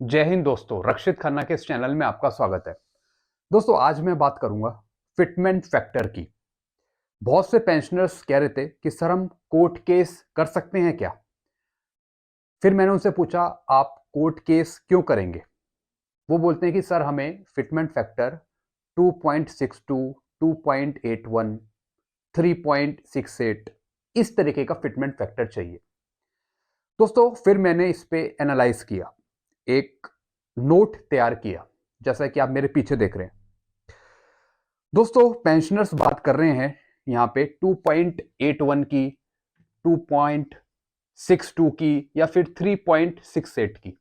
जय हिंद दोस्तों, रक्षित खन्ना के इस चैनल में आपका स्वागत है। दोस्तों, आज मैं बात करूंगा फिटमेंट फैक्टर की। बहुत से पेंशनर्स कह रहे थे कि सर हम कोर्ट केस कर सकते हैं क्या। फिर मैंने उनसे पूछा आप कोर्ट केस क्यों करेंगे। वो बोलते हैं कि सर हमें फिटमेंट फैक्टर 2.62, 2.81, 3.68 इस तरीके का फिटमेंट फैक्टर चाहिए। दोस्तों, फिर मैंने इस पे एनालाइज किया, एक नोट तैयार किया, जैसा कि आप मेरे पीछे देख रहे हैं। दोस्तों, पेंशनर्स बात कर रहे हैं यहां पे 2.81 की, 2.62 की या फिर 3.68 की।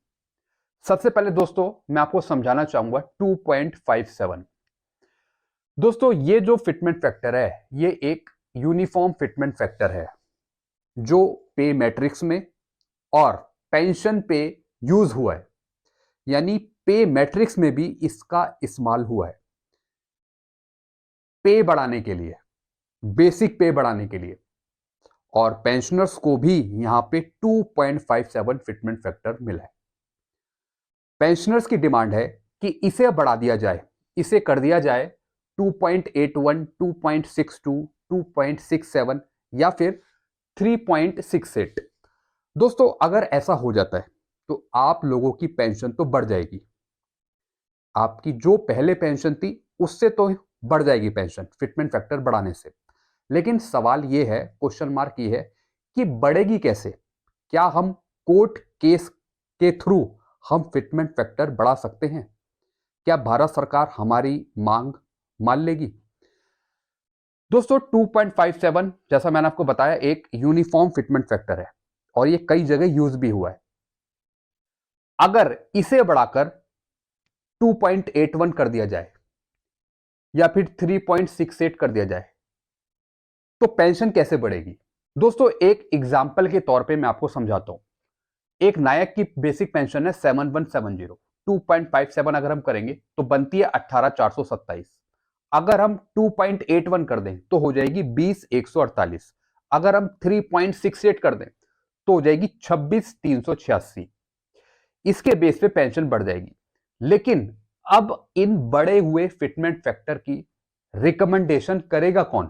सबसे पहले दोस्तों मैं आपको समझाना चाहूंगा 2.57। दोस्तों, ये जो फिटमेंट फैक्टर है ये एक यूनिफॉर्म फिटमेंट फैक्टर है जो पे मैट्रिक्स में और पेंशन पे यूज हुआ है, यानी पे मैट्रिक्स में भी इसका इस्तेमाल हुआ है पे बढ़ाने के लिए, बेसिक पे बढ़ाने के लिए। और पेंशनर्स को भी यहां पे 2.57 फिटमेंट फैक्टर मिला है। पेंशनर्स की डिमांड है कि इसे बढ़ा दिया जाए, इसे कर दिया जाए 2.81, 2.62, 2.67 या फिर 3.68। दोस्तों, अगर ऐसा हो जाता है तो आप लोगों की पेंशन तो बढ़ जाएगी, आपकी जो पहले पेंशन थी उससे तो बढ़ जाएगी पेंशन फिटमेंट फैक्टर बढ़ाने से। लेकिन सवाल यह है, क्वेश्चन मार्क ये है कि बढ़ेगी कैसे। क्या हम कोर्ट केस के थ्रू हम फिटमेंट फैक्टर बढ़ा सकते हैं? क्या भारत सरकार हमारी मांग मान लेगी? दोस्तों, 2.57 जैसा मैंने आपको बताया एक यूनिफॉर्म फिटमेंट फैक्टर है और ये कई जगह यूज भी हुआ है। अगर इसे बढ़ाकर 2.81 कर दिया जाए या फिर 3.68 कर दिया जाए तो पेंशन कैसे बढ़ेगी? दोस्तों, एक एग्जाम्पल के तौर पे मैं आपको समझाता हूं। एक नायक की बेसिक पेंशन है 7170। 2.57 अगर हम करेंगे तो बनती है 18,427। अगर हम 2.81 कर दें तो हो जाएगी 20,148। अगर हम 3.68 कर दें तो हो जाएगी 26,386। इसके बेस पे पेंशन बढ़ जाएगी। लेकिन अब इन बढ़े हुए फिटमेंट फैक्टर की रिकमेंडेशन करेगा कौन?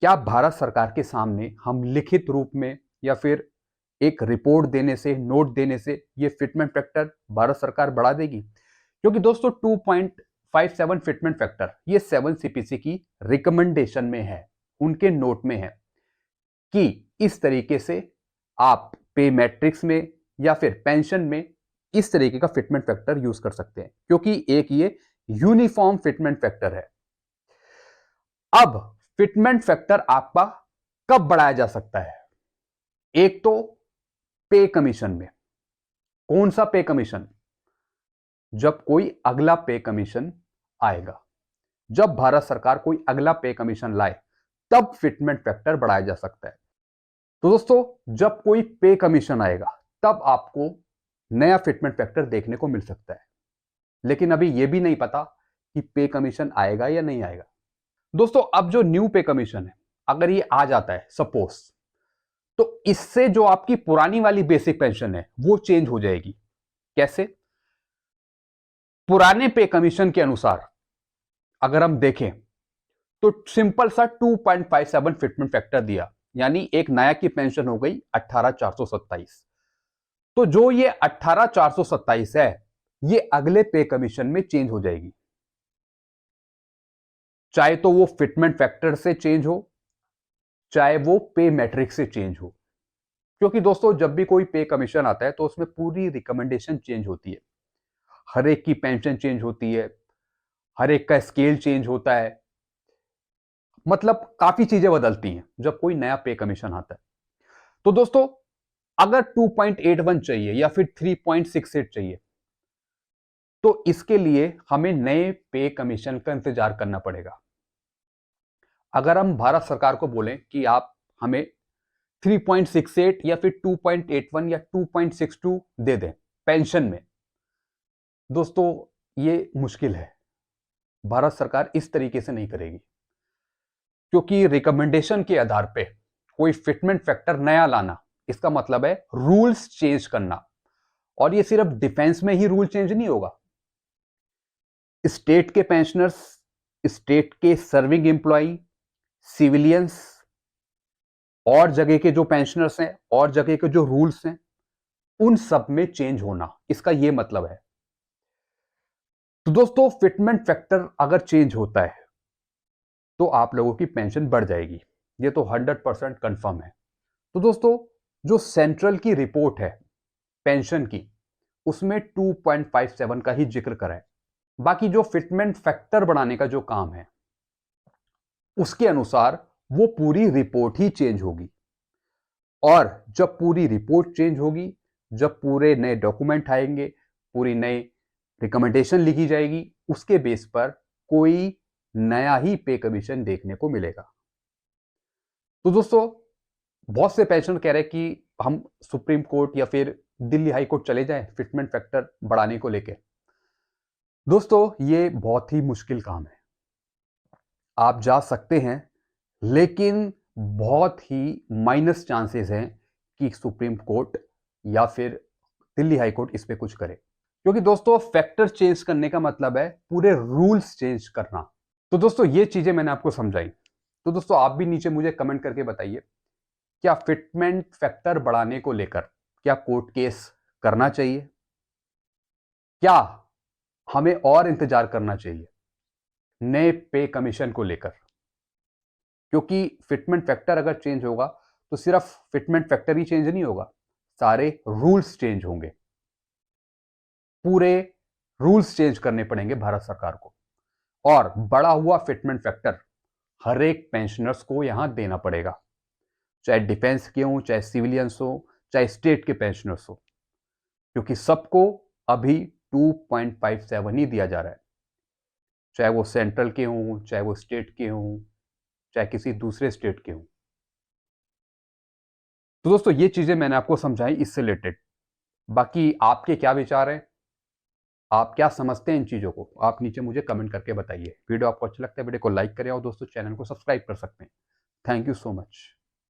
क्या भारत सरकार के सामने हम लिखित रूप में या फिर एक रिपोर्ट देने से, नोट देने से ये फिटमेंट फैक्टर भारत सरकार बढ़ा देगी? क्योंकि दोस्तों 2.57 फिटमेंट फैक्टर ये 7 सीपीसी की रिकमेंडेशन में है, उनके नोट में है कि इस तरीके से आप पे मैट्रिक्स में या फिर पेंशन में इस तरीके का फिटमेंट फैक्टर यूज कर सकते हैं, क्योंकि एक ये यूनिफॉर्म फिटमेंट फैक्टर है। अब फिटमेंट फैक्टर आपका कब बढ़ाया जा सकता है? एक तो पे कमीशन में। कौन सा पे कमीशन? जब कोई अगला पे कमीशन आएगा, जब भारत सरकार कोई अगला पे कमीशन लाए तब फिटमेंट फैक्टर बढ़ाया जा सकता है। तो दोस्तों, जब कोई पे कमीशन आएगा तब आपको नया फिटमेंट फैक्टर देखने को मिल सकता है। लेकिन अभी यह भी नहीं पता कि पे कमीशन आएगा या नहीं आएगा। दोस्तों, अब जो न्यू पे कमीशन है अगर ये आ जाता है सपोज, तो इससे जो आपकी पुरानी वाली बेसिक पेंशन है वो चेंज हो जाएगी। कैसे? पुराने पे कमीशन के अनुसार अगर हम देखें तो सिंपल सा 2.57 फिटमेंट फैक्टर दिया, यानी एक नायक की पेंशन हो गई 18,427। तो जो ये 18,427 है ये अगले पे कमीशन में चेंज हो जाएगी, चाहे तो वो फिटमेंट फैक्टर से चेंज हो चाहे वो पे मैट्रिक्स से चेंज हो। क्योंकि दोस्तों, जब भी कोई पे कमीशन आता है तो उसमें पूरी रिकमेंडेशन चेंज होती है, हर एक की पेंशन चेंज होती है, हर एक का स्केल चेंज होता है, मतलब काफी चीजें बदलती हैं जब कोई नया पे कमीशन आता है। तो दोस्तों, अगर 2.81 चाहिए या फिर 3.68 चाहिए तो इसके लिए हमें नए पे कमीशन का इंतजार करना पड़ेगा। अगर हम भारत सरकार को बोलें कि आप हमें 3.68 या फिर 2.81 या 2.62 दे दें पेंशन में, दोस्तों ये मुश्किल है, भारत सरकार इस तरीके से नहीं करेगी। क्योंकि रिकमेंडेशन के आधार पे कोई फिटमेंट फैक्टर नया लाना इसका मतलब है रूल्स चेंज करना, और ये सिर्फ डिफेंस में ही रूल चेंज नहीं होगा, स्टेट के पेंशनर्स, स्टेट के सर्विंग एम्प्लॉय, सिविलियंस और जगह के जो पेंशनर्स हैं और जगह के जो रूल्स हैं, उन सब में चेंज होना, इसका यह मतलब है। तो दोस्तों फिटमेंट फैक्टर अगर चेंज होता है तो आप लोगों की पेंशन बढ़ जाएगी, ये तो 100% कंफर्म है। तो दोस्तों जो सेंट्रल की रिपोर्ट है पेंशन की, उसमें 2.57 का ही जिक्र करा है। बाकी जो फिटमेंट फैक्टर बढ़ाने का जो काम है उसके अनुसार वो पूरी रिपोर्ट ही चेंज होगी, और जब पूरी रिपोर्ट चेंज होगी, जब पूरे नए डॉक्यूमेंट आएंगे, पूरी नई रिकमेंडेशन लिखी जाएगी, उसके बेस पर कोई नया ही पे कमीशन देखने को मिलेगा। तो दोस्तों बहुत से पेंशनर कह रहे हैं कि हम सुप्रीम कोर्ट या फिर दिल्ली हाई कोर्ट चले जाएं फिटमेंट फैक्टर बढ़ाने को लेकर। दोस्तों ये बहुत ही मुश्किल काम है, आप जा सकते हैं लेकिन बहुत ही माइनस चांसेस हैं कि सुप्रीम कोर्ट या फिर दिल्ली हाई कोर्ट इस पे कुछ करे, क्योंकि दोस्तों फैक्टर चेंज करने का मतलब है पूरे रूल्स चेंज करना। तो दोस्तों ये चीजें मैंने आपको समझाई। तो दोस्तों आप भी नीचे मुझे कमेंट करके बताइए, क्या फिटमेंट फैक्टर बढ़ाने को लेकर क्या कोर्ट केस करना चाहिए, क्या हमें और इंतजार करना चाहिए नए पे कमीशन को लेकर? क्योंकि फिटमेंट फैक्टर अगर चेंज होगा तो सिर्फ फिटमेंट फैक्टर ही चेंज नहीं होगा, सारे रूल्स चेंज होंगे, पूरे रूल्स चेंज करने पड़ेंगे भारत सरकार को, और बढ़ा हुआ फिटमेंट फैक्टर हर एक पेंशनर्स को यहां देना पड़ेगा, चाहे डिफेंस के हों, चाहे सिविलियंस हो, चाहे स्टेट के पेंशनर्स हो, क्योंकि सबको अभी 2.57 ही दिया जा रहा है, चाहे वो सेंट्रल के हों, चाहे वो स्टेट के हों, चाहे किसी दूसरे स्टेट के हों। तो दोस्तों ये चीजें मैंने आपको समझाई इससे रिलेटेड। बाकी आपके क्या विचार हैं, आप क्या समझते हैं इन चीजों को, आप नीचे मुझे कमेंट करके बताइए। वीडियो आपको अच्छा लगता है वीडियो को लाइक करें और दोस्तों चैनल को सब्सक्राइब कर सकते हैं। Thank you so much.